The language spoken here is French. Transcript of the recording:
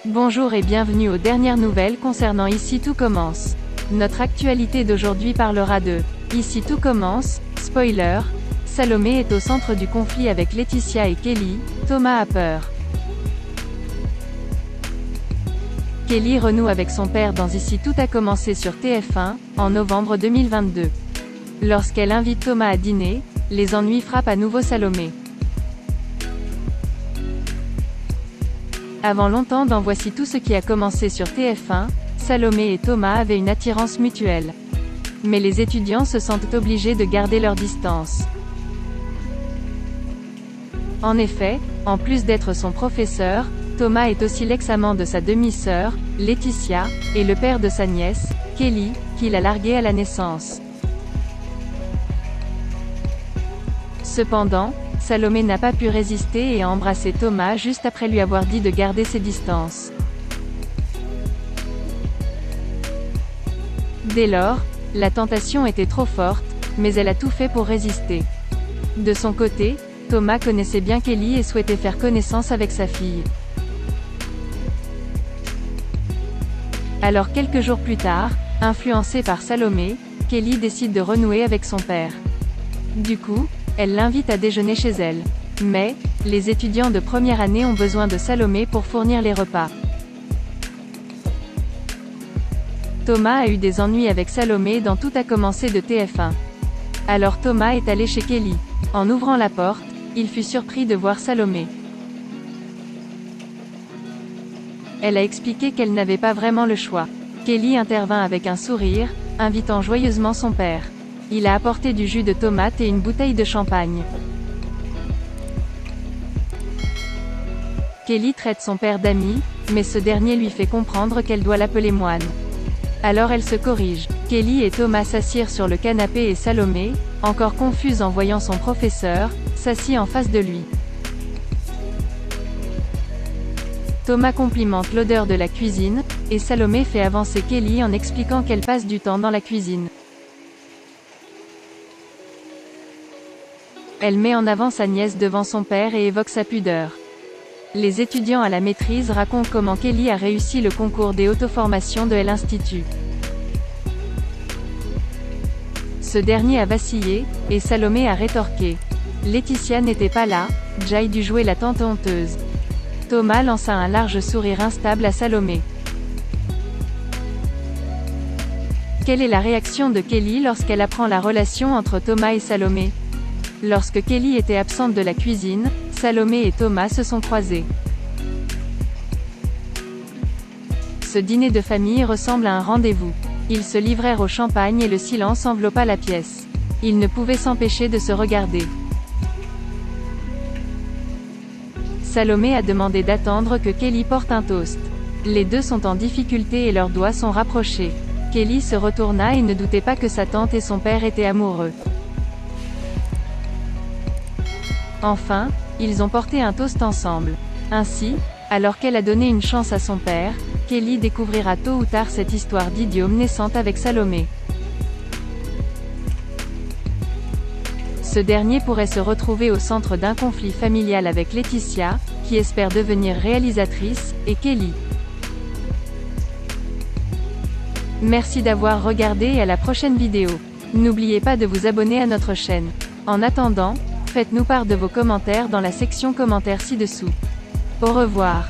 Bonjour et bienvenue aux dernières nouvelles concernant Ici tout commence. Notre actualité d'aujourd'hui parlera de Ici tout commence, spoiler, Salomé est au centre du conflit avec Laetitia et Kelly, Thomas a peur. Kelly renoue avec son père dans Ici tout a commencé sur TF1, en novembre 2022. Lorsqu'elle invite Thomas à dîner, les ennuis frappent à nouveau Salomé. Avant longtemps dans Voici tout ce qui a commencé sur TF1, Salomé et Thomas avaient une attirance mutuelle. Mais les étudiants se sentent obligés de garder leur distance. En effet, en plus d'être son professeur, Thomas est aussi l'ex-amant de sa demi-sœur, Laetitia, et le père de sa nièce, Kelly, qu'il a larguée à la naissance. Cependant, Salomé n'a pas pu résister et a embrassé Thomas juste après lui avoir dit de garder ses distances. Dès lors, la tentation était trop forte, mais elle a tout fait pour résister. De son côté, Thomas connaissait bien Kelly et souhaitait faire connaissance avec sa fille. Alors quelques jours plus tard, influencée par Salomé, Kelly décide de renouer avec son père. Du coup, elle l'invite à déjeuner chez elle. Mais, les étudiants de première année ont besoin de Salomé pour fournir les repas. Thomas a eu des ennuis avec Salomé dans Tout a commencé de TF1. Alors Thomas est allé chez Kelly. En ouvrant la porte, il fut surpris de voir Salomé. Elle a expliqué qu'elle n'avait pas vraiment le choix. Kelly intervint avec un sourire, invitant joyeusement son père. Il a apporté du jus de tomate et une bouteille de champagne. Kelly traite son père d'ami, mais ce dernier lui fait comprendre qu'elle doit l'appeler moine. Alors elle se corrige. Kelly et Thomas s'assirent sur le canapé et Salomé, encore confuse en voyant son professeur, s'assit en face de lui. Thomas complimente l'odeur de la cuisine, et Salomé fait avancer Kelly en expliquant qu'elle passe du temps dans la cuisine. Elle met en avant sa nièce devant son père et évoque sa pudeur. Les étudiants à la maîtrise racontent comment Kelly a réussi le concours des auto-formations de l'Institut. Ce dernier a vacillé, et Salomé a rétorqué. Laetitia n'était pas là, Jai dut jouer la tante honteuse. Thomas lança un large sourire instable à Salomé. Quelle est la réaction de Kelly lorsqu'elle apprend la relation entre Thomas et Salomé ? Lorsque Kelly était absente de la cuisine, Salomé et Thomas se sont croisés. Ce dîner de famille ressemble à un rendez-vous. Ils se livrèrent au champagne et le silence enveloppa la pièce. Ils ne pouvaient s'empêcher de se regarder. Salomé a demandé d'attendre que Kelly porte un toast. Les deux sont en difficulté et leurs doigts sont rapprochés. Kelly se retourna et ne doutait pas que sa tante et son père étaient amoureux. Enfin, ils ont porté un toast ensemble. Ainsi, alors qu'elle a donné une chance à son père, Kelly découvrira tôt ou tard cette histoire d'idiome naissante avec Salomé. Ce dernier pourrait se retrouver au centre d'un conflit familial avec Laetitia, qui espère devenir réalisatrice, et Kelly. Merci d'avoir regardé et à la prochaine vidéo. N'oubliez pas de vous abonner à notre chaîne. En attendant, faites-nous part de vos commentaires dans la section commentaires ci-dessous. Au revoir.